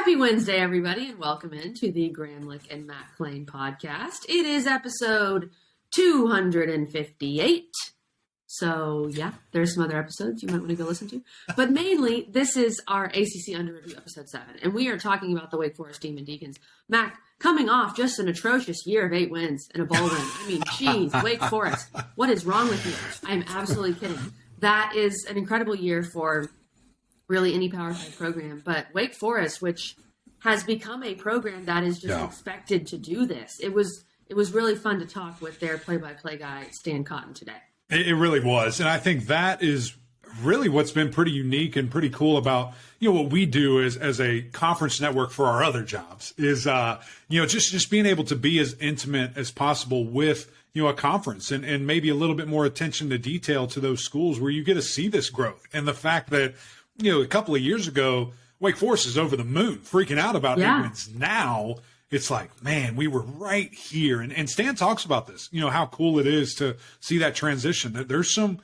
Happy Wednesday, everybody, and welcome into the Gramlich and Matt Klein podcast. It is episode 258. So, yeah, there's some other episodes you might want to go listen to. But mainly, this is our ACC Under Review, episode 7. And we are talking about the Wake Forest Demon Deacons. Mac, coming off just an atrocious year of 8 wins and a bowl win. I mean, geez, Wake Forest, what is wrong with you? I'm absolutely kidding. That is an incredible year for really any Power 5 program. But Wake Forest, which has become a program that is just expected to do this. It was really fun to talk with their play-by-play guy, Stan Cotten, today. It really was. And I think that is really what's been pretty unique and pretty cool about, what we do as a conference network for our other jobs is, just being able to be as intimate as possible with, a conference and maybe a little bit more attention to detail to those schools where you get to see this growth. And the fact that, a couple of years ago, Wake Forest is over the moon, freaking out about 8 wins. Now it's like, man, we were right here. And Stan talks about this, how cool it is to see that transition. That there's some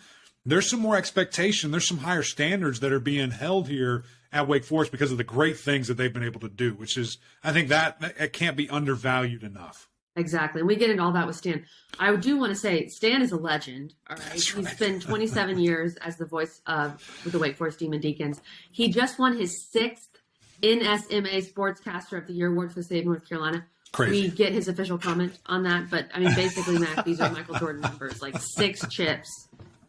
more expectation. There's some higher standards that are being held here at Wake Forest because of the great things that they've been able to do, which is, I think that it can't be undervalued enough. Exactly. And we get into all that with Stan. I do want to say Stan is a legend. All right. That's He's right. been 27 years as the voice of the Wake Forest Demon Deacons. He just won his 6th NSMA Sportscaster of the Year award for the state of North Carolina. Crazy. We get his official comment on that. But I mean, basically, Mac, these are Michael Jordan numbers, like 6 chips.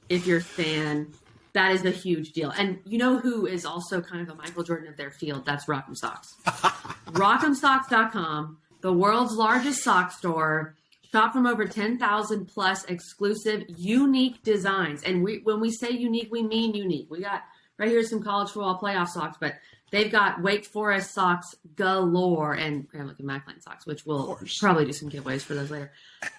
If you're Stan, that is a huge deal. And you know who is also kind of a Michael Jordan of their field? That's Rock'em Socks. Rock'emSocks.com. The world's largest sock store. Shop from over 10,000 plus exclusive, unique designs. And when we say unique, we mean unique. We got right here some college football playoff socks, but they've got Wake Forest socks galore and Gramlich and Mac Klein socks, which we'll probably do some giveaways for those later.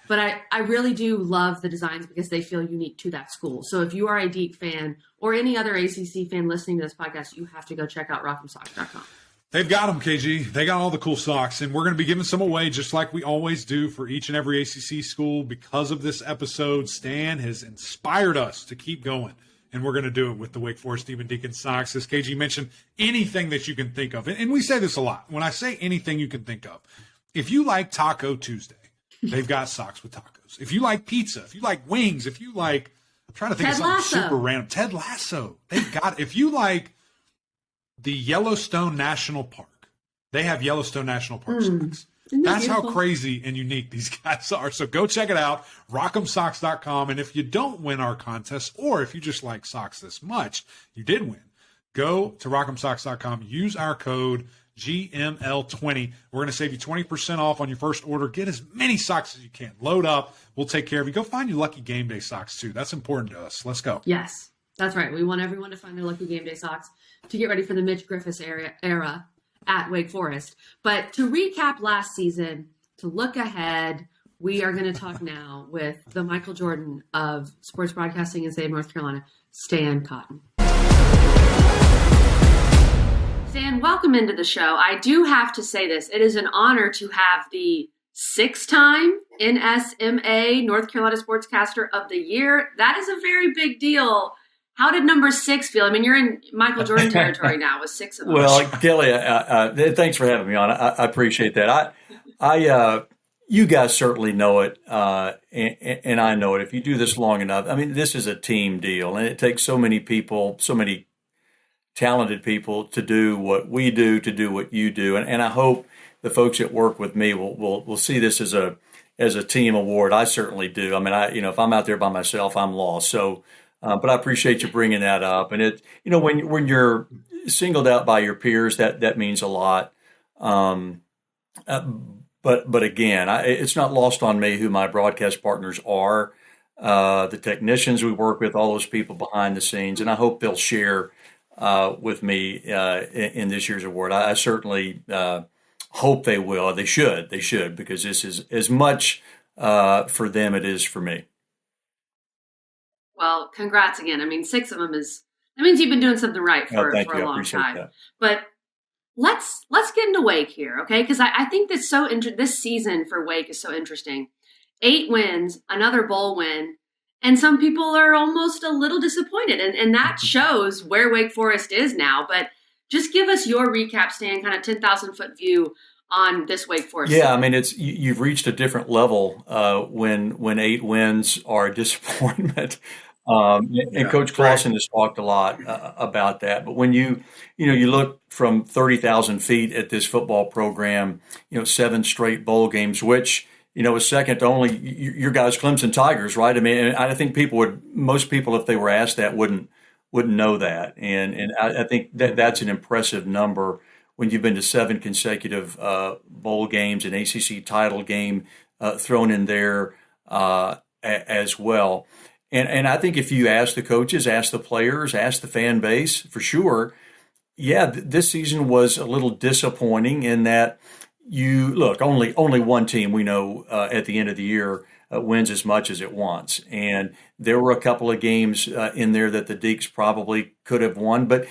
But I really do love the designs because they feel unique to that school. So if you are a Deke fan or any other ACC fan listening to this podcast, you have to go check out rock'emsocks.com. They've got them, KG. They got all the cool socks, and we're going to be giving some away just like we always do for each and every ACC school. Because of this episode, Stan has inspired us to keep going, and we're going to do it with the Wake Forest Demon Deacons socks. As KG mentioned, anything that you can think of, and we say this a lot. When I say anything you can think of, if you like Taco Tuesday, they've got socks with tacos. If you like pizza, if you like wings, if you like, I'm trying to think of something super random. Ted Lasso, they've got it. If you like the Yellowstone National Park, they have Yellowstone National Park socks. That's how crazy and unique these guys are. So go check it out, rock'emsocks.com. And if you don't win our contest, or if you just like socks this much, you did win, go to rock'emsocks.com, use our code GML20. We're going to save you 20% off on your first order. Get as many socks as you can. Load up. We'll take care of you. Go find your Lucky Game Day socks, too. That's important to us. Let's go. Yes, that's right. We want everyone to find their Lucky Game Day socks to get ready for the Mitch Griffiths era at Wake Forest. But to recap last season, to look ahead, we are going to talk now with the Michael Jordan of sports broadcasting in the state of North Carolina, Stan Cotten. Stan, welcome into the show. I do have to say this. It is an honor to have the 6-time NSMA North Carolina Sportscaster of the Year. That is a very big deal. How did number 6 feel? I mean, you're in Michael Jordan territory now with 6 of them. Well, Kelly, thanks for having me on. I appreciate that. You guys certainly know it, and I know it. If you do this long enough, I mean, this is a team deal, and it takes so many people, so many talented people to do what we do, to do what you do, and I hope the folks that work with me will see this as a team award. I certainly do. I mean, if I'm out there by myself, I'm lost. So. But I appreciate you bringing that up. And it, when you're singled out by your peers, that means a lot. But again, it's not lost on me who my broadcast partners are, the technicians we work with, all those people behind the scenes, and I hope they'll share with me in this year's award. I certainly hope they will. They should, because this is as much for them it is for me. Well, congrats again. I mean, 6 of them that means you've been doing something right for a long time. That. But let's get into Wake here, okay? Because I think that's this season for Wake is so interesting. 8 wins, another bowl win, and some people are almost a little disappointed, and that shows where Wake Forest is now. But Just give us your recap, Stan, kind of 10,000-foot view on this Wake Forest. Yeah, I mean, you've reached a different level when 8 wins are a disappointment. And Coach Clawson has talked a lot about that. But when you look from 30,000 feet at this football program, 7 straight bowl games, which is second to only your guys, Clemson Tigers, right? I mean, I think most people, if they were asked that, wouldn't know that. And I think that's an impressive number when you've been to 7 consecutive bowl games, an ACC title game thrown in there as well. And I think if you ask the coaches, ask the players, ask the fan base, for sure, this season was a little disappointing in that only one team we know at the end of the year wins as much as it wants. And there were a couple of games in there that the Deacs probably could have won. But,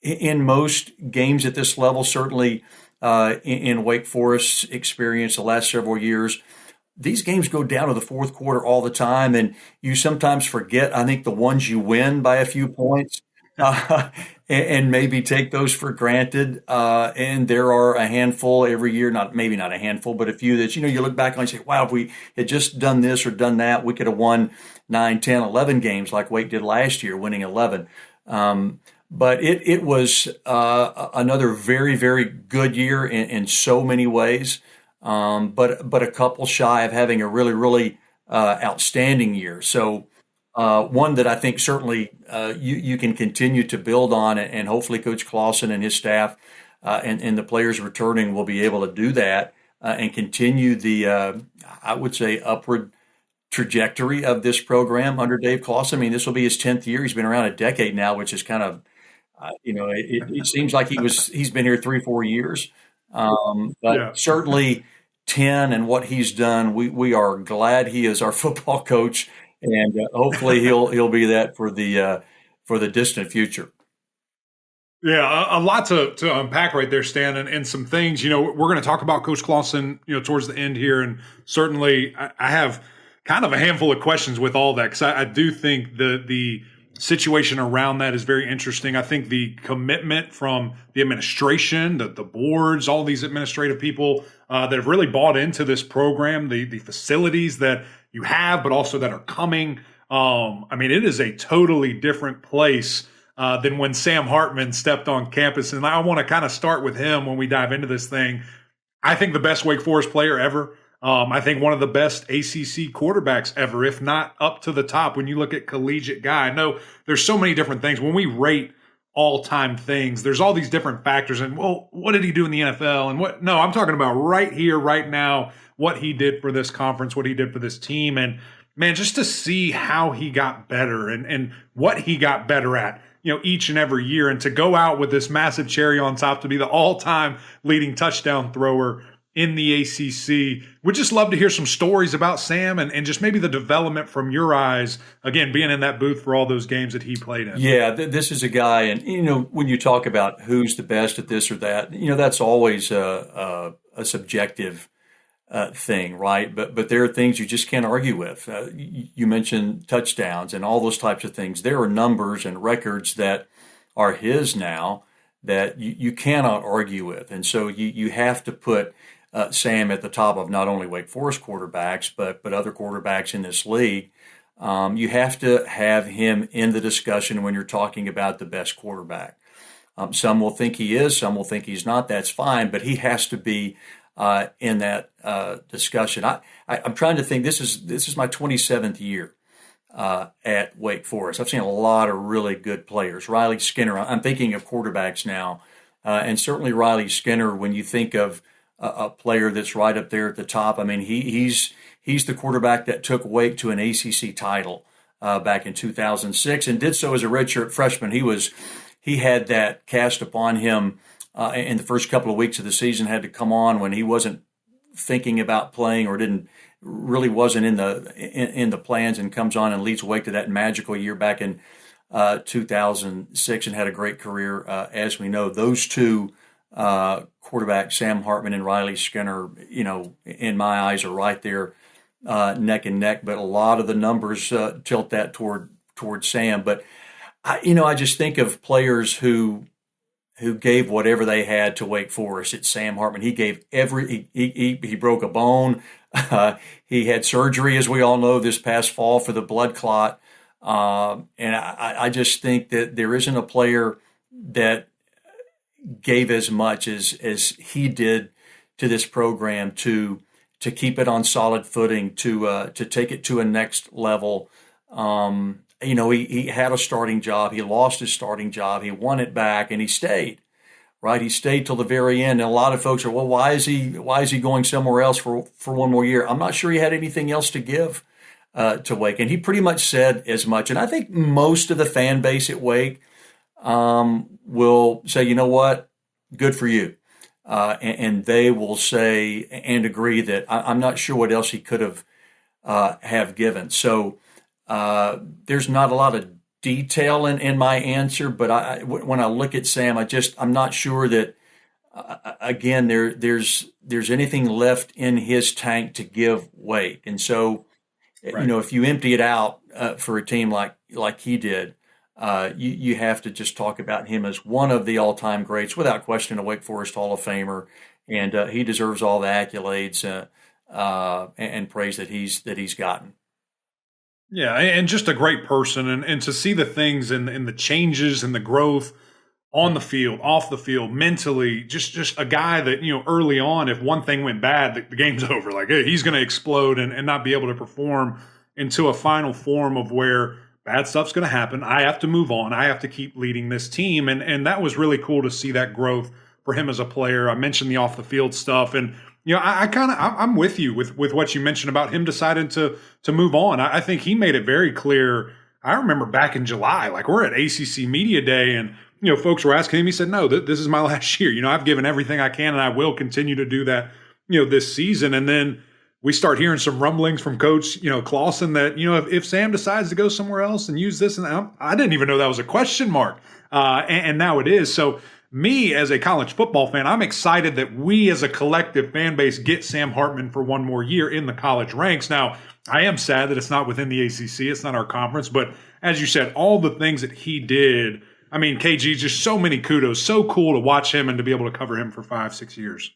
in most games at this level, certainly in Wake Forest's experience the last several years, these games go down to the fourth quarter all the time, and you sometimes forget, I think, the ones you win by a few points and maybe take those for granted. And there are a handful every year, maybe not a handful, but a few that, you look back on and say, wow, if we had just done this or done that, we could have won 9, 10, 11 games like Wake did last year, winning 11. But it was another very, very good year in so many ways. But a couple shy of having a really, really outstanding year. So one that I think certainly you can continue to build on, and hopefully Coach Clawson and his staff and the players returning will be able to do that and continue the, I would say, upward trajectory of this program under Dave Clawson. I mean, this will be his 10th year. He's been around a decade now, which is kind of, it seems like he's been here 3-4 years. But certainly 10 and what he's done, we are glad he is our football coach, and hopefully he'll be that for the distant future. Yeah, a lot to unpack right there, Stan, and some things. We're going to talk about Coach Clawson, towards the end here, and certainly I have kind of a handful of questions with all that, because I do think the situation around that is very interesting. I think the commitment from the administration, the boards, all these administrative people that have really bought into this program, the facilities that you have, but also that are coming. I mean, it is a totally different place than when Sam Hartman stepped on campus. And I want to kind of start with him when we dive into this thing. I think the best Wake Forest player ever. I think one of the best ACC quarterbacks ever, if not up to the top. When you look at collegiate guy, I know there's so many different things. When we rate all-time things, there's all these different factors. And, well, what did he do in the NFL? And what? No, I'm talking about right here, right now, what he did for this conference, what he did for this team. And, man, just to see how he got better and what he got better at, each and every year. And to go out with this massive cherry on top to be the all-time leading touchdown thrower in the ACC. We'd just love to hear some stories about Sam and just maybe the development from your eyes, again, being in that booth for all those games that he played in. Yeah, this is a guy, and, when you talk about who's the best at this or that, that's always a subjective thing, right? But there are things you just can't argue with. You mentioned touchdowns and all those types of things. There are numbers and records that are his now that you cannot argue with. And so you have to put Sam at the top of not only Wake Forest quarterbacks, but other quarterbacks in this league. You have to have him in the discussion when you're talking about the best quarterback. Some will think he is, some will think he's not. That's fine, but he has to be in that discussion. I'm trying to think. This is my 27th year at Wake Forest. I've seen a lot of really good players. Riley Skinner. I'm thinking of quarterbacks now, and certainly Riley Skinner. When you think of a player that's right up there at the top, I mean, he's the quarterback that took Wake to an ACC title back in 2006, and did so as a redshirt freshman. He had that cast upon him in the first couple of weeks of the season. Had to come on when he wasn't thinking about playing or wasn't in the plans, and comes on and leads Wake to that magical year back in 2006, and had a great career. As we know, those two quarterbacks, Sam Hartman and Riley Skinner, in my eyes are right there neck and neck. But a lot of the numbers tilt that toward Sam. But I just think of players who gave whatever they had to Wake Forest. It's Sam Hartman. He gave he broke a bone. He had surgery, as we all know, this past fall for the blood clot. And I just think that there isn't a player that gave as much as he did to this program to keep it on solid footing, to take it to a next level. He had a starting job. He lost his starting job. He won it back, and he stayed. Right, he stayed till the very end. And a lot of folks are, well, why is he going somewhere else for one more year? I'm not sure he had anything else to give to Wake, and he pretty much said as much. And I think most of the fan base at Wake will say, you know what, good for you, and they will say and agree that I'm not sure what else he could have given. So there's not a lot of detail in my answer, but when I look at Sam, I'm not sure that again there's anything left in his tank to give Wake. And so Right. if you empty it out for a team like he did, you have to just talk about him as one of the all-time greats, without question, a Wake Forest Hall of Famer, and he deserves all the accolades and praise that he's gotten. Yeah, and just a great person, and to see the things and the changes and the growth on the field, off the field, mentally, just a guy that, early on, if one thing went bad, the game's over. Like, hey, he's going to explode and not be able to perform into a final form of where bad stuff's going to happen. I have to move on. I have to keep leading this team. And that was really cool to see that growth for him as a player. I mentioned the off the field stuff, and I'm with you with what you mentioned about him deciding to move on. I think he made it very clear. I remember back in July, like we're at ACC Media Day, and folks were asking him. He said, "No, this is my last year. I've given everything I can, and I will continue to do that. This season." And then we start hearing some rumblings from Coach Clawson that if Sam decides to go somewhere else and use this, and I didn't even know that was a question mark, and now it is. So, me as a college football fan, I'm excited that we as a collective fan base get Sam Hartman for one more year in the college ranks. Now, I am sad that it's not within the ACC. It's not our conference. But as you said, all the things that he did, I mean, KG, just so many kudos. So cool to watch him and to be able to cover him for 5-6 years.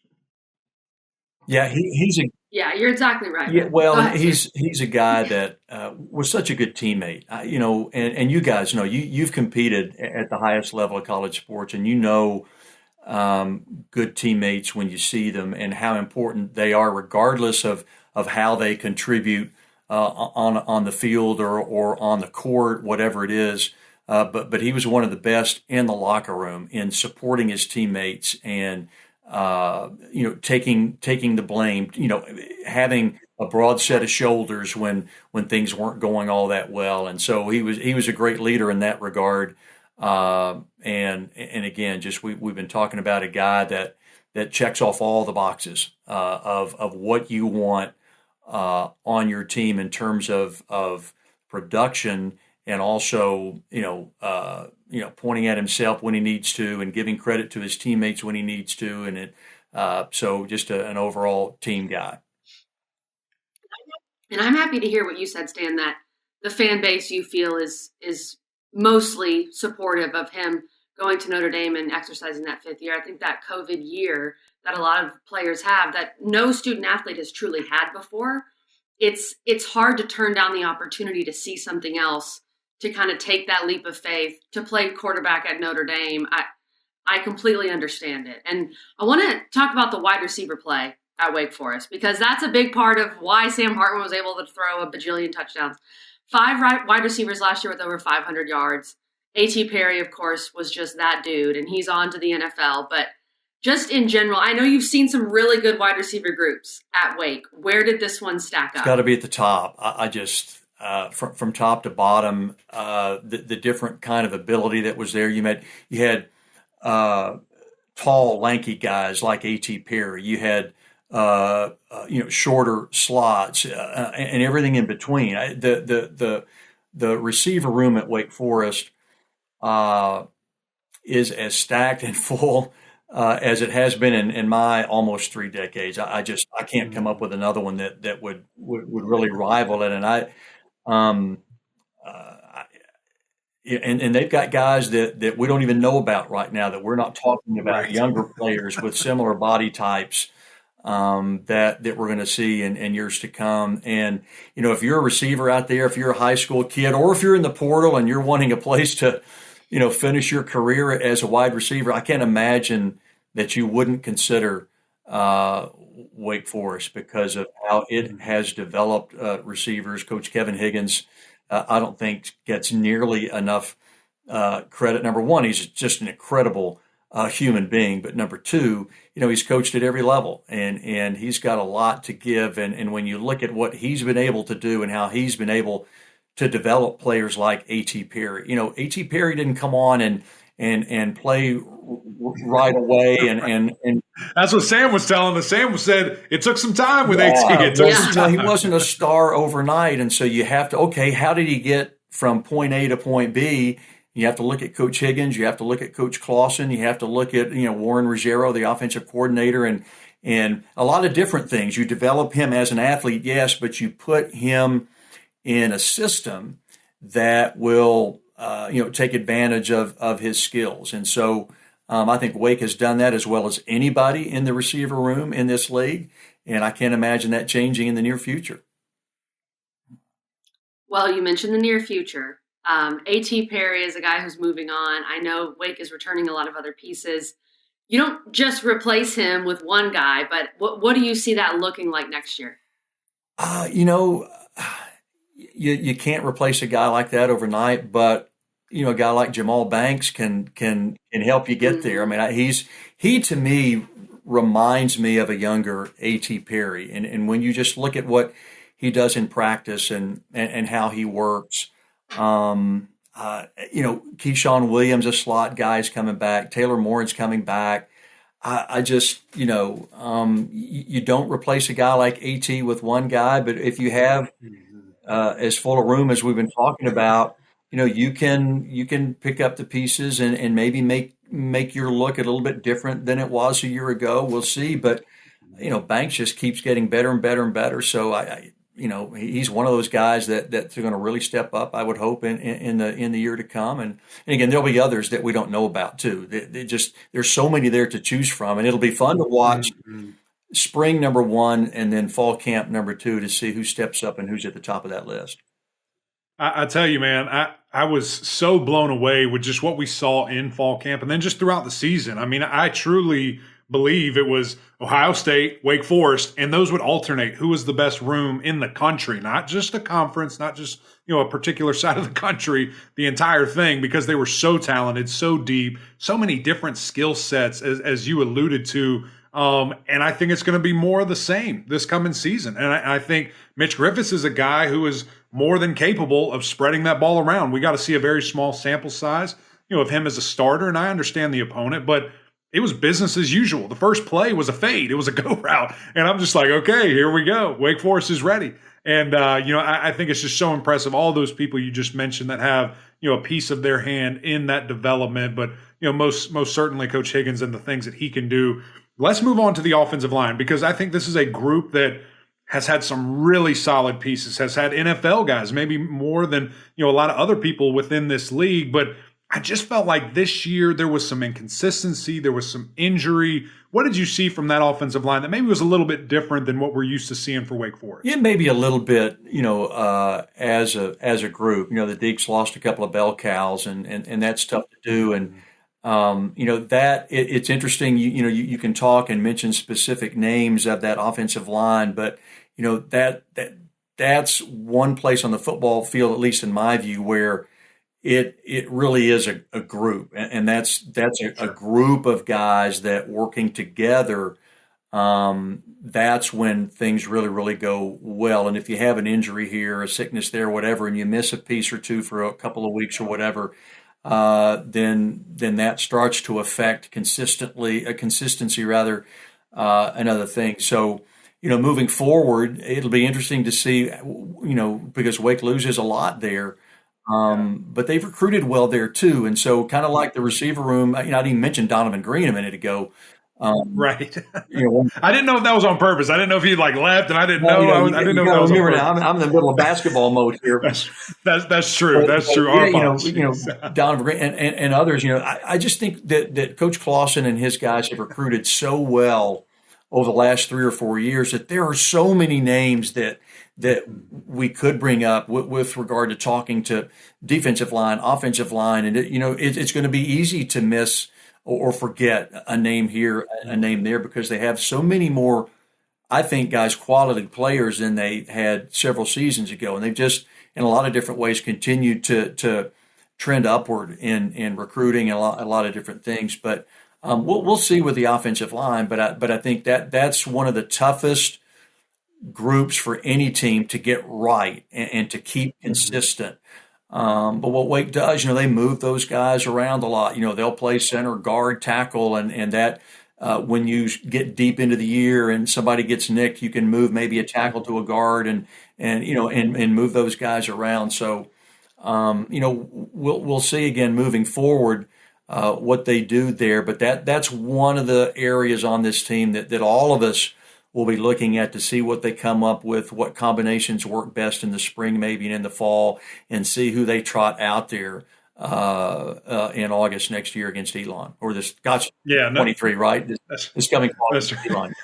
Yeah, he's a Yeah, you're exactly right. Yeah, well, Go ahead, he's a guy that was such a good teammate, and you guys know you've competed at the highest level of college sports, and good teammates when you see them and how important they are, regardless of how they contribute on the field or on the court, whatever it is. But he was one of the best in the locker room in supporting his teammates and taking the blame, having a broad set of shoulders when things weren't going all that well. And so he was a great leader in that regard. And again, just we've been talking about a guy that checks off all the boxes of what you want on your team in terms of production, and also pointing at himself when he needs to, and giving credit to his teammates when he needs to, and so just an overall team guy. And I'm happy to hear what you said, Stan, that the fan base you feel is mostly supportive of him going to Notre Dame and exercising that fifth year. I think that COVID year that a lot of players have that no student athlete has truly had before, it's hard to turn down the opportunity to see something else, to kind of take that leap of faith, to play quarterback at Notre Dame. I completely understand it. And I want to talk about the wide receiver play at Wake Forest, because that's a big part of why Sam Hartman was able to throw a bajillion touchdowns. 5 wide receivers last year with over 500 yards. A.T. Perry, of course, was just that dude, and he's on to the NFL. But just in general, I know you've seen some really good wide receiver groups at Wake. Where did this one stack up? It's got to be at the top. I just from top to bottom, the different kind of ability that was there. You had tall, lanky guys like A.T. Perry. You had shorter slots and everything in between. The receiver room at Wake Forest is as stacked and full as it has been in my almost 3 decades. I can't come up with another one that would really rival it. And and they've got guys that we don't even know about right now, that we're not talking about, Right. younger players with similar body types that we're going to see in years to come. And, if you're a receiver out there, if you're a high school kid, or if you're in the portal and you're wanting a place to, finish your career as a wide receiver, I can't imagine that you wouldn't consider Wake Forest because of how it has developed receivers. Coach Kevin Higgins, I don't think gets nearly enough credit. Number one, he's just an incredible human being, but number two, he's coached at every level, and he's got a lot to give. And when you look at what he's been able to do and how he's been able to develop players like A.T. Perry, A.T. Perry didn't come on and play right away, and That's what Sam was telling us. Sam said it took some time with yeah, AT. It took well, some time. he wasn't a star overnight, and so you have to, okay, how did he get from point A to point B? You have to look at Coach Higgins. You have to look at Coach Clawson. You have to look at Warren Ruggiero, the offensive coordinator, and a lot of different things. You develop him as an athlete, yes, but you put him in a system that will take advantage of his skills. And so I think Wake has done that as well as anybody in the receiver room in this league, and I can't imagine that changing in the near future. Well, you mentioned the near future. A.T. Perry is a guy who's moving on. I know Wake is returning a lot of other pieces. You don't just replace him with one guy, but what do you see that looking like next year? You can't replace a guy like that overnight, but a guy like Jamal Banks can help you get there. I mean, he to me reminds me of a younger A.T. Perry, and when you just look at what he does in practice and how he works, Keyshawn Williams, a slot guy, is coming back. Taylor Moore's coming back. I just, you don't replace a guy like A.T. with one guy, but if you have as full a room as we've been talking about, you can pick up the pieces and maybe make your look a little bit different than it was a year ago. We'll see, but Banks just keeps getting better and better and better. So he's one of those guys that's going to really step up, I would hope, in the year to come. And again, there'll be others that we don't know about too. There's so many there to choose from, and it'll be fun to watch spring number one and then fall camp number two to see who steps up and who's at the top of that list. I tell you, man, I was so blown away with just what we saw in fall camp and then just throughout the season. I mean, I truly believe it was Ohio State, Wake Forest, and those would alternate who was the best room in the country, not just a conference, not just a particular side of the country, the entire thing, because they were so talented, so deep, so many different skill sets, as you alluded to. And I think it's going to be more of the same this coming season. And I think Mitch Griffiths is a guy who is more than capable of spreading that ball around. We got to see a very small sample size, of him as a starter. And I understand the opponent, but it was business as usual. The first play was a fade. It was a go route. And I'm just like, okay, here we go. Wake Forest is ready. And, I think it's just so impressive. All those people you just mentioned that have, a piece of their hand in that development, but, most certainly Coach Higgins and the things that he can do. Let's move on to the offensive line, because I think this is a group that has had some really solid pieces, has had NFL guys, maybe more than, a lot of other people within this league. But I just felt like this year there was some inconsistency, there was some injury. What did you see from that offensive line that maybe was a little bit different than what we're used to seeing for Wake Forest? Yeah, maybe a little bit, as a group. The Deeks lost a couple of bell cows, and that's tough to do. And it's interesting. You can talk and mention specific names of that offensive line, but that's one place on the football field, at least in my view, where it really is a group, and that's a group of guys that working together. That's when things really, really go well. And if you have an injury here, a sickness there, whatever, and you miss a piece or two for a couple of weeks or whatever, then that starts to affect consistency rather, and other things. So, moving forward, it'll be interesting to see, because Wake loses a lot there, but they've recruited well there too. And so kind of like the receiver room, I didn't mention Donovan Green a minute ago. Right. You know, I didn't know if that was on purpose. I didn't know if he like left, and I didn't know. I didn't know if that was on remember purpose. now. I'm in the middle of basketball mode here. That's true. That's true. Yeah, Our you apologies. know, Donovan Green and others. You know, I just think that Coach Clawson and his guys have recruited so well over the last 3 or 4 years that there are so many names that we could bring up with regard to talking to defensive line, offensive line, and it's going to be easy to miss or forget a name here, a name there, because they have so many more, I think, guys, quality players than they had several seasons ago. And they've just, in a lot of different ways, continued to trend upward in recruiting and a lot of different things. But we'll see with the offensive line. But I think that's one of the toughest groups for any team to get right and to keep consistent. But what Wake does, they move those guys around a lot. They'll play center, guard, tackle, and that when you get deep into the year and somebody gets nicked, you can move maybe a tackle to a guard and move those guys around. So, we'll see again moving forward what they do there. But that's one of the areas on this team that all of us will be looking at to see what they come up with, what combinations work best in the spring, maybe, and in the fall, and see who they trot out there in August next year against Elon. Or this, 23, right? This coming August, that's Elon.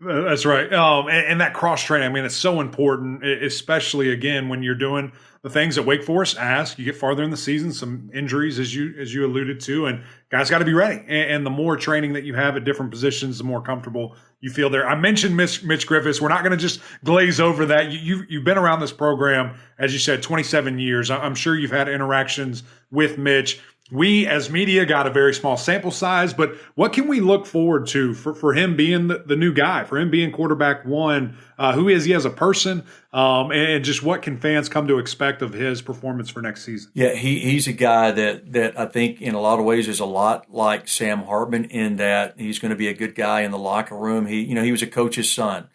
That's right. And that cross training, I mean, it's so important, especially again when you're doing the things that Wake Forest asks. You get farther in the season, some injuries, as you alluded to, and guys got to be ready. And the more training that you have at different positions, the more comfortable you feel there. I mentioned Mitch Griffiths. We're not going to just glaze over that. You've been around this program, as you said, 27 years. I'm sure you've had interactions with Mitch. We, as media, got a very small sample size, but what can we look forward to for him being the new guy, for him being quarterback one? Who is he as a person? And just what can fans come to expect of his performance for next season? Yeah, he's a guy that I think in a lot of ways is a lot like Sam Hartman in that he's going to be a good guy in the locker room. He was a coach's son.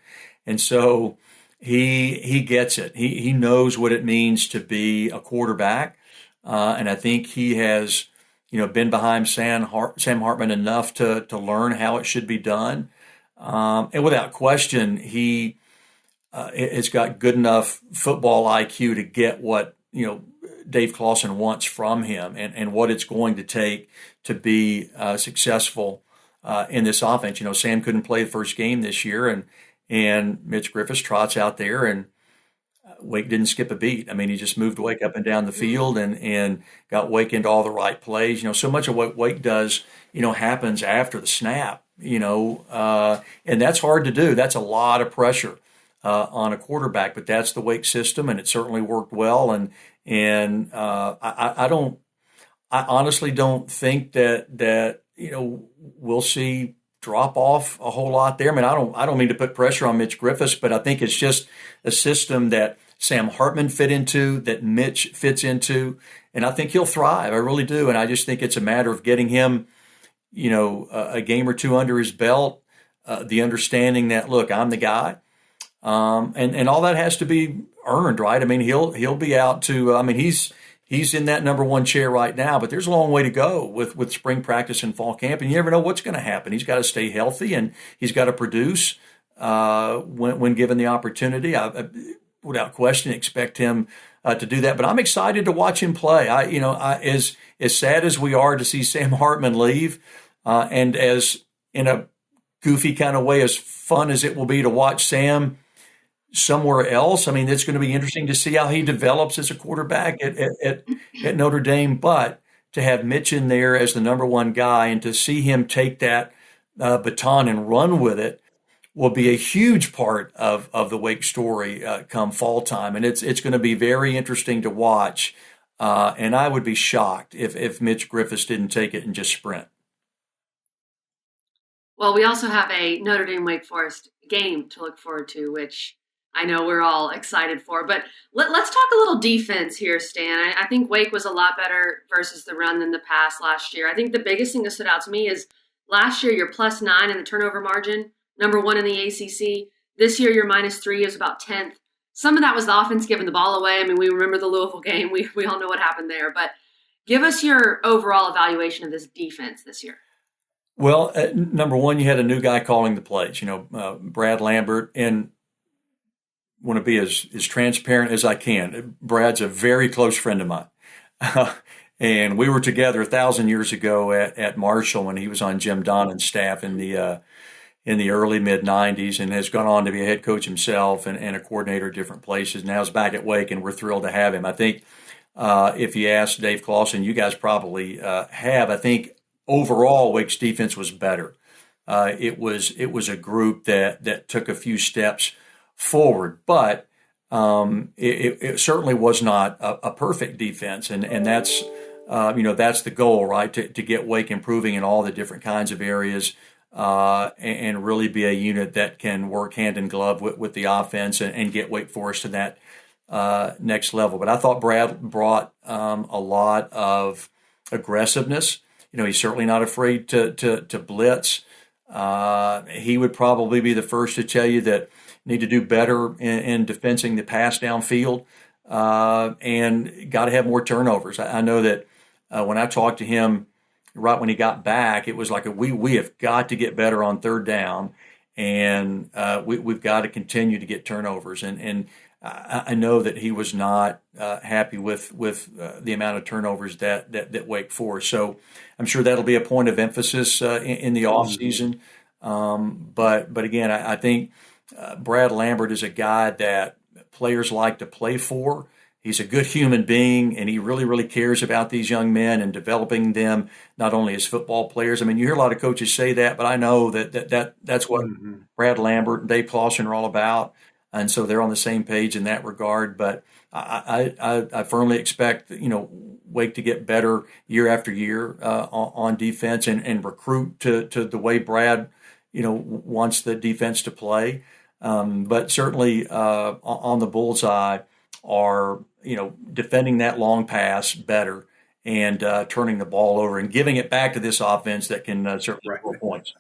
And so he gets it. He knows what it means to be a quarterback. And I think he has, been behind Sam Hartman enough to learn how it should be done. And without question, he has got good enough football IQ to get what, Dave Clawson wants from him and what it's going to take to be successful in this offense. Sam couldn't play the first game this year, and Mitch Griffiths trots out there, and Wake didn't skip a beat. I mean, he just moved Wake up and down the field and got Wake into all the right plays. So much of what Wake does, happens after the snap, and that's hard to do. That's a lot of pressure on a quarterback, but that's the Wake system, and it certainly worked well. I honestly don't think that we'll see drop off a whole lot there. I mean, I don't mean to put pressure on Mitch Griffiths, but I think it's just a system that Sam Hartman fit into, that Mitch fits into, and I think he'll thrive. I really do. And I just think it's a matter of getting him, a game or two under his belt, the understanding that, look, I'm the guy. And all that has to be earned, right? I mean, he'll be out to, he's in that number one chair right now, but there's a long way to go with spring practice and fall camp, and you never know what's going to happen. He's got to stay healthy, and he's got to produce when given the opportunity. I without question expect him to do that, but I'm excited to watch him play. As sad as we are to see Sam Hartman leave, and as in a goofy kind of way, as fun as it will be to watch Sam somewhere else. I mean, it's going to be interesting to see how he develops as a quarterback at Notre Dame, but to have Mitch in there as the number one guy and to see him take that baton and run with it will be a huge part of the Wake story come fall time. And it's going to be very interesting to watch. And I would be shocked if Mitch Griffiths didn't take it and just sprint. Well, we also have a Notre Dame Wake Forest game to look forward to, which I know we're all excited for. But let's talk a little defense here, Stan. I think Wake was a lot better versus the run than the pass last year. I think the biggest thing that stood out to me is last year you're +9 in the turnover margin, number 1 in the ACC. This year you're -3 is about 10th. Some of that was the offense giving the ball away. I mean, we remember the Louisville game. We all know what happened there. But give us your overall evaluation of this defense this year. Well, number one, you had a new guy calling the plays, Brad Lambert, and want to be as transparent as I can. Brad's a very close friend of mine. And we were together 1,000 years ago at Marshall when he was on Jim Donnan's staff in the early mid '90s, and has gone on to be a head coach himself and a coordinator at different places. Now he's back at Wake, and we're thrilled to have him. I think if you ask Dave Clawson, you guys probably have. I think overall Wake's defense was better. It was a group that took a few steps forward, but it certainly was not a perfect defense, and that's that's the goal, right? To get Wake improving in all the different kinds of areas, and really be a unit that can work hand in glove with the offense and get Wake Forest to that next level. But I thought Brad brought a lot of aggressiveness. He's certainly not afraid to blitz. He would probably be the first to tell you that need to do better in defending the pass downfield, and got to have more turnovers. I know that when I talked to him right when he got back, it was like we have got to get better on third down, and we've got to continue to get turnovers. And I know that he was not happy with the amount of turnovers that Wake Forest. So I'm sure that'll be a point of emphasis in the offseason. But again, I think Brad Lambert is a guy that players like to play for. He's a good human being, and he really, really cares about these young men and developing them not only as football players. I mean, you hear a lot of coaches say that, but I know that's what Brad Lambert and Dave Clawson are all about, and so they're on the same page in that regard. But I firmly expect Wake to get better year after year on defense and recruit to the way Brad wants the defense to play. But certainly on the bullseye are defending that long pass better and turning the ball over and giving it back to this offense that can certainly score points.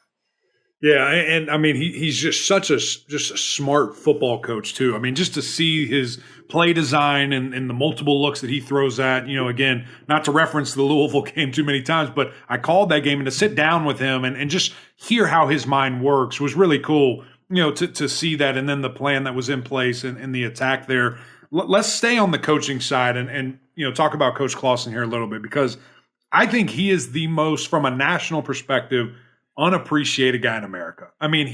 Yeah, and I mean he's just such a smart football coach too. I mean, just to see his play design and the multiple looks that he throws at, again, not to reference the Louisville game too many times, but I called that game, and to sit down with him and just hear how his mind works was really cool. To see that, and then the plan that was in place and the attack there. Let's stay on the coaching side and talk about Coach Clawson here a little bit, because I think he is the most, from a national perspective, unappreciated guy in America. I mean,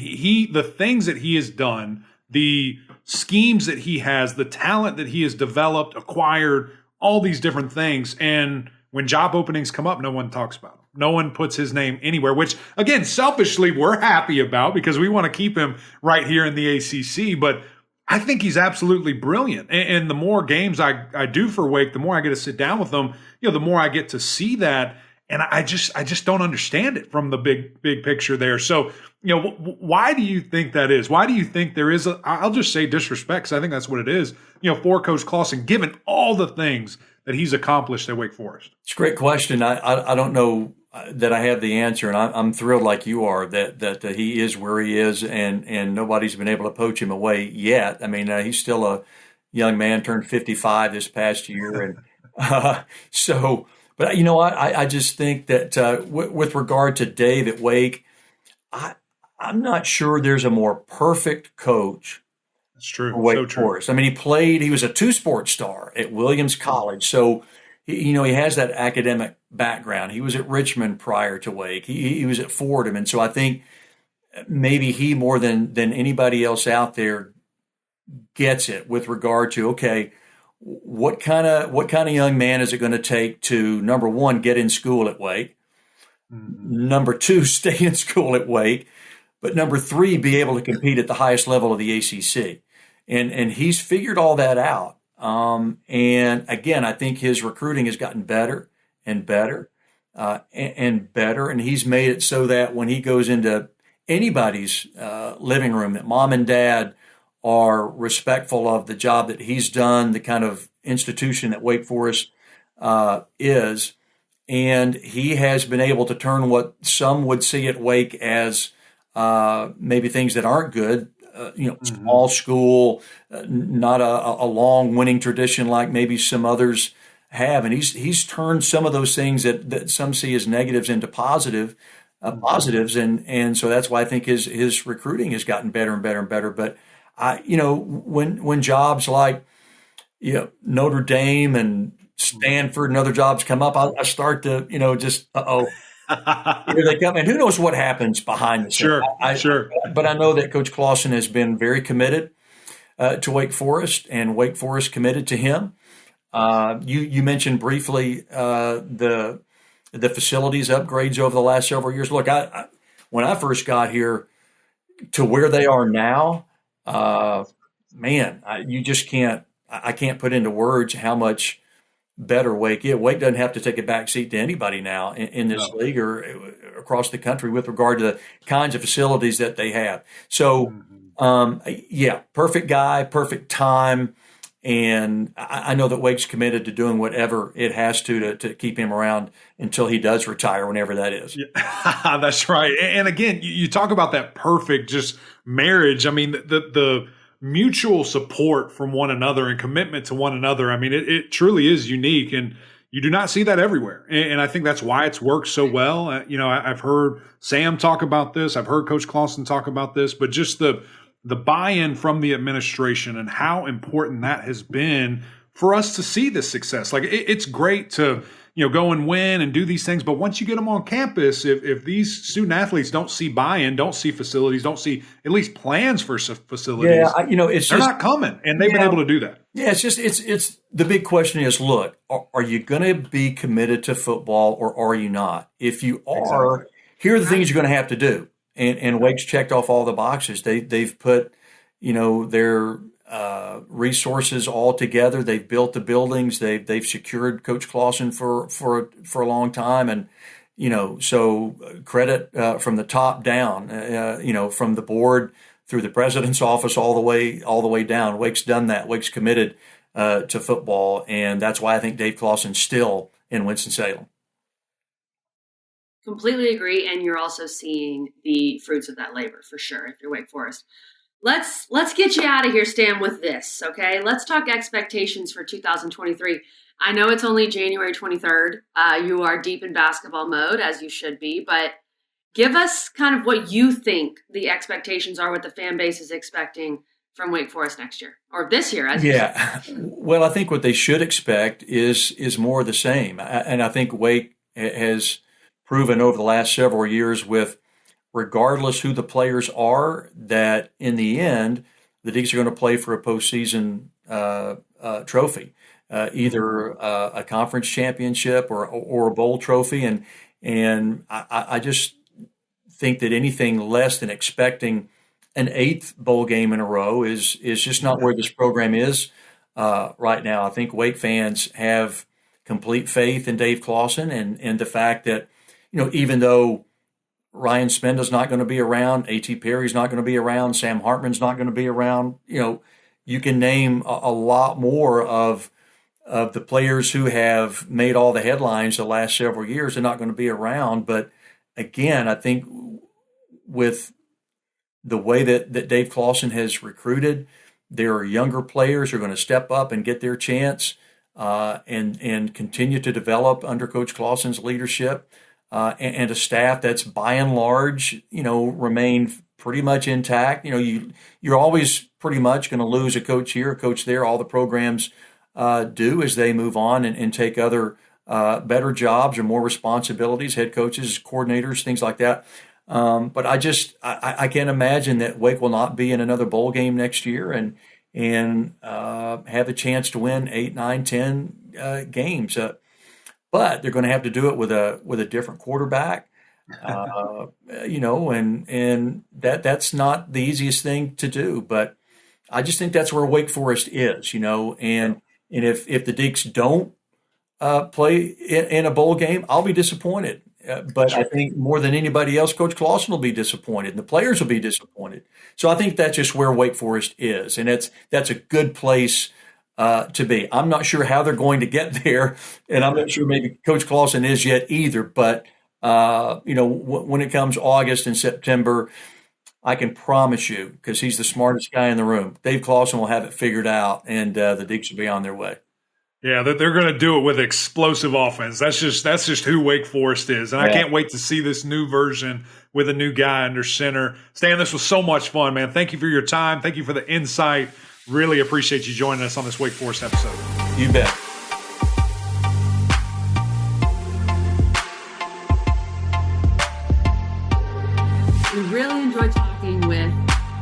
the things that he has done, the schemes that he has, the talent that he has developed, acquired, all these different things. And when job openings come up, no one talks about him. No one puts his name anywhere, which, again, selfishly, we're happy about because we want to keep him right here in the ACC. But I think he's absolutely brilliant. And the more games I do for Wake, the more I get to sit down with them, the more I get to see that. And I just don't understand it from the big picture there. So, why do you think that is? Why do you think there is I'll just say disrespect, because I think that's what it is, for Coach Clawson, given all the things that he's accomplished at Wake Forest? It's a great question. I don't know that I have the answer, and I'm thrilled like you are that he is where he is, and nobody's been able to poach him away yet. I mean, he's still a young man, turned 55 this past year, and so. But I just think that with regard to Dave at Wake, I'm not sure there's a more perfect coach. That's true. For Wake so true. Forest. I mean, he was a two-sport star at Williams College, so he has that academic background. He was at Richmond prior to Wake. He was at Fordham, and so I think maybe he more than anybody else out there gets it with regard to, okay, what kind of young man is it going to take to, number one, get in school at Wake, number two, stay in school at Wake, but number three, be able to compete at the highest level of the ACC, and he's figured all that out. And again, I think his recruiting has gotten better and better and better, and he's made it so that when he goes into anybody's living room, that mom and dad are respectful of the job that he's done, the kind of institution that Wake Forest is. And he has been able to turn what some would see at Wake as maybe things that aren't good, small school, not a long winning tradition like maybe some others have. And he's turned some of those things that some see as negatives into positive positives, and so that's why I think his recruiting has gotten better and better and better. But when jobs like Notre Dame and Stanford and other jobs come up, I start to just here they come, and who knows what happens behind the scenes. Sure. But I know that Coach Clawson has been very committed to Wake Forest, and Wake Forest committed to him. You mentioned briefly the facilities upgrades over the last several years. Look, when I first got here to where they are now, you just can't. I can't put into words how much better Wake is. Wake doesn't have to take a back seat to anybody now in this league or across the country with regard to the kinds of facilities that they have. So, perfect guy, perfect time. And I know that Wake's committed to doing whatever it has to keep him around until he does retire, whenever that is. Yeah, that's right. And again, you talk about that perfect just marriage. I mean, the mutual support from one another and commitment to one another. I mean, it truly is unique, and you do not see that everywhere. And I think that's why it's worked so well. I've heard Sam talk about this. I've heard Coach Clawson talk about this, but just the buy-in from the administration and how important that has been for us to see this success. Like it's great to go and win and do these things, but once you get them on campus, if these student athletes don't see buy-in, don't see facilities, don't see at least plans for facilities, they're not coming, and they've been able to do that. Yeah, it's the big question is, look, are you going to be committed to football or are you not? If you are, here are the things you're going to have to do. And Wake's checked off all the boxes. They've put, their resources all together. They've built the buildings. They've secured Coach Clawson for a long time, and so credit from the top down. From the board through the president's office all the way down. Wake's done that. Wake's committed to football, and that's why I think Dave Clawson's still in Winston-Salem. Completely agree, and you're also seeing the fruits of that labor for sure if you're Wake Forest. Let's get you out of here, Stan, with this, okay? Let's talk expectations for 2023. I know it's only January 23rd. You are deep in basketball mode, as you should be, but give us kind of what you think the expectations are, what the fan base is expecting from Wake Forest next year, or this year, as you said. Well, I think what they should expect is more of the same. And I think Wake has proven over the last several years, with regardless who the players are, that in the end, the Deacons are going to play for a postseason trophy, either a conference championship or a bowl trophy. And I just think that anything less than expecting an 8th bowl game in a row is just not where this program is right now. I think Wake fans have complete faith in Dave Clawson and the fact that, even though Ryan Spenda's not going to be around, A.T. Perry's not going to be around, Sam Hartman's not going to be around, you can name a lot more of the players who have made all the headlines the last several years are not going to be around. But again, I think with the way that Dave Clawson has recruited, there are younger players who are going to step up and get their chance and continue to develop under Coach Clawson's leadership. And a staff that's by and large, remain pretty much intact. You're always pretty much going to lose a coach here, a coach there. All the programs do as they move on and take other better jobs or more responsibilities, head coaches, coordinators, things like that. But I can't imagine that Wake will not be in another bowl game next year and have a chance to win 8, 9, 10 games. But they're going to have to do it with a different quarterback, and that's not the easiest thing to do. But I just think that's where Wake Forest is, and if the Deacs don't play in a bowl game, I'll be disappointed. But I think more than anybody else, Coach Clawson will be disappointed, and the players will be disappointed. So I think that's just where Wake Forest is, and that's a good place to be. I'm not sure how they're going to get there, and I'm not sure maybe Coach Clawson is yet either. But when it comes August and September, I can promise you, because he's the smartest guy in the room, Dave Clawson will have it figured out, and the Deacs will be on their way. Yeah, that they're going to do it with explosive offense. That's just who Wake Forest is, and I can't wait to see this new version with a new guy under center. Stan, this was so much fun, man. Thank you for your time. Thank you for the insight. Really appreciate you joining us on this Wake Forest episode. You bet. We really enjoyed talking with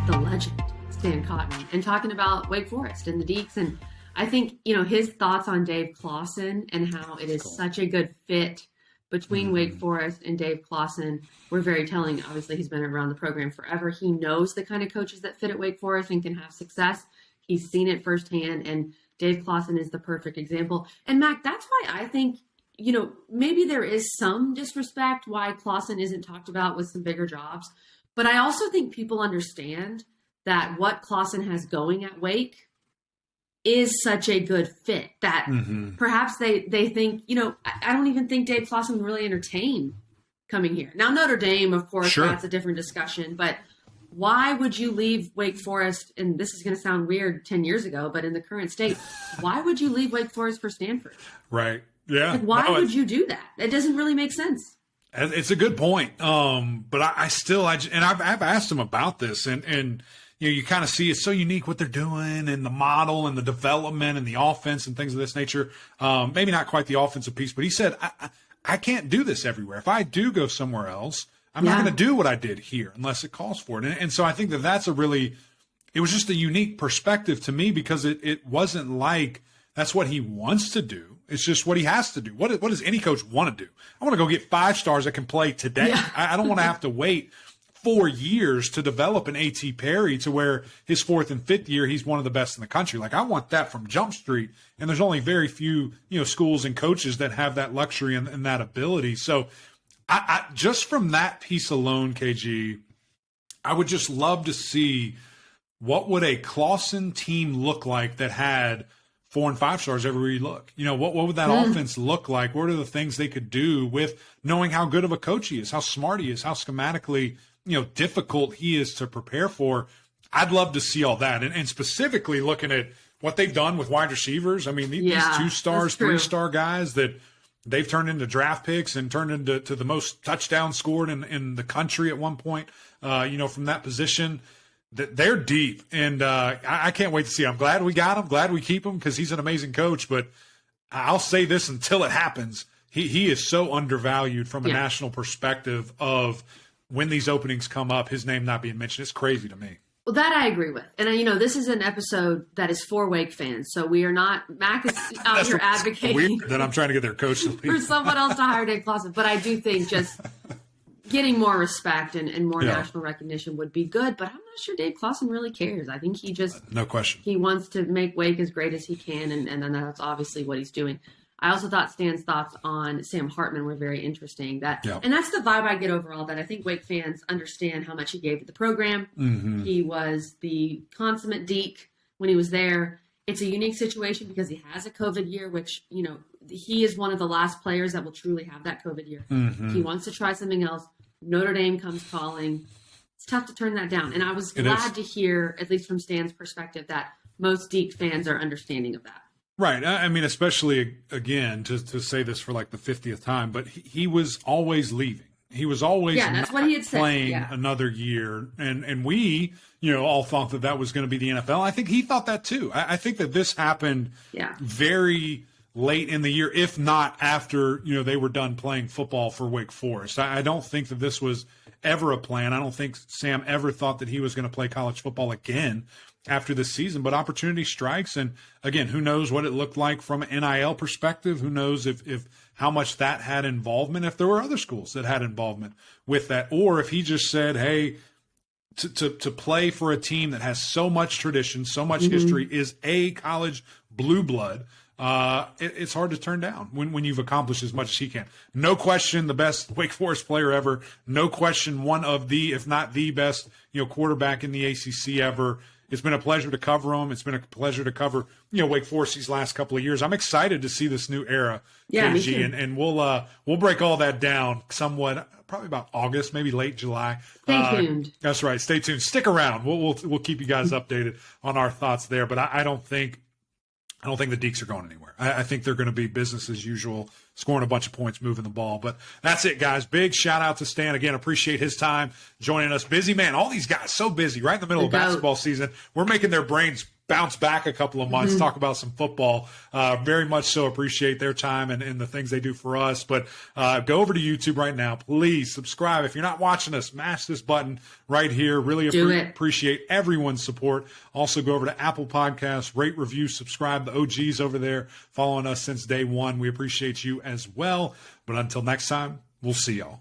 the legend, Stan Cotten, and talking about Wake Forest and the Deacs. And I think, his thoughts on Dave Clawson and how it is such a good fit between Wake Forest and Dave Clawson were very telling. Obviously, he's been around the program forever. He knows the kind of coaches that fit at Wake Forest and can have success. He's seen it firsthand, and Dave Clawson is the perfect example. And Mac, that's why I think, maybe there is some disrespect why Clawson isn't talked about with some bigger jobs. But I also think people understand that what Clawson has going at Wake is such a good fit that perhaps they think, I don't even think Dave Clawson would really entertain coming here. Now, Notre Dame, of course, that's a different discussion. But why would you leave Wake Forest? And this is going to sound weird 10 years ago, but in the current state, why would you leave Wake Forest for Stanford? Right. Yeah. Why would you do that? It doesn't really make sense. It's a good point. But I still, and I've asked him about this, and you kind of see it's so unique what they're doing and the model and the development and the offense and things of this nature. Maybe not quite the offensive piece, but he said, I can't do this everywhere. If I do go somewhere else, I'm not going to do what I did here unless it calls for it. And so I think that's it was just a unique perspective to me because it wasn't like that's what he wants to do. It's just what he has to do. What does any coach want to do? I want to go get 5 stars that can play today. Yeah. I don't want to have to wait 4 years to develop an A.T. Perry to where his 4th and 5th year, he's one of the best in the country. Like I want that from Jump Street. And there's only very few, schools and coaches that have that luxury and that ability. So I just from that piece alone, KG, I would just love to see what would a Clawson team look like that had 4 and 5 stars everywhere you look. What would that offense look like? What are the things they could do with knowing how good of a coach he is, how smart he is, how schematically, difficult he is to prepare for? I'd love to see all that. And specifically looking at what they've done with wide receivers. I mean, these 2 stars, 3-star guys that they've turned into draft picks and turned into the most touchdowns scored in the country at one point, from that position. They're deep, and I can't wait to see. I'm glad we got him, glad we keep him because he's an amazing coach. But I'll say this until it happens, he is so undervalued from a national perspective of when these openings come up, his name not being mentioned. It's crazy to me. Well, that I agree with. And, this is an episode that is for Wake fans. So we are not – Mac is out here advocating. Weird that I'm trying to get their coach to leave. For someone else to hire Dave Clawson. But I do think just getting more respect and more national recognition would be good. But I'm not sure Dave Clawson really cares. I think he just – no question. He wants to make Wake as great as he can, and then that's obviously what he's doing. I also thought Stan's thoughts on Sam Hartman were very interesting. And that's the vibe I get overall, that I think Wake fans understand how much he gave to the program. Mm-hmm. He was the consummate Deke when he was there. It's a unique situation because he has a COVID year, which, he is one of the last players that will truly have that COVID year. Mm-hmm. He wants to try something else. Notre Dame comes calling. It's tough to turn that down. And I was glad to hear, at least from Stan's perspective, that most Deke fans are understanding of that. Right. I mean, especially, again, to say this for like the 50th time, but he was always leaving. He was always that's what he had playing said. Another year. And we, all thought that was going to be the NFL. I think he thought that too. I think that this happened very late in the year, if not after, they were done playing football for Wake Forest. I don't think that this was ever a plan. I don't think Sam ever thought that he was going to play college football again after this season, but opportunity strikes. And again, who knows what it looked like from an NIL perspective? Who knows if how much that had involvement, if there were other schools that had involvement with that, or if he just said, hey, to play for a team that has so much tradition, so much history, is a college blue blood. It's hard to turn down when you've accomplished as much as he can. No question, the best Wake Forest player ever. No question, one of the, if not the best, quarterback in the ACC ever. It's been a pleasure to cover him. It's been a pleasure to cover, Wake Forest these last couple of years. I'm excited to see this new era, KG, and we'll break all that down somewhat, probably about August, maybe late July. Stay tuned. That's right. Stay tuned. Stick around. We'll keep you guys updated on our thoughts there. But I don't think I don't think the Deeks are going anywhere. I think they're going to be business as usual, scoring a bunch of points, moving the ball. But that's it, guys. Big shout out to Stan. Again, appreciate his time joining us. Busy man. All these guys so busy right in the middle of basketball season. We're making their brains bounce back a couple of months, talk about some football. Very much so appreciate their time and the things they do for us. But go over to YouTube right now. Please subscribe. If you're not watching us, mash this button right here. Really appreciate everyone's support. Also go over to Apple Podcasts, rate, review, subscribe. The OGs over there following us since day one. We appreciate you as well. But until next time, we'll see y'all.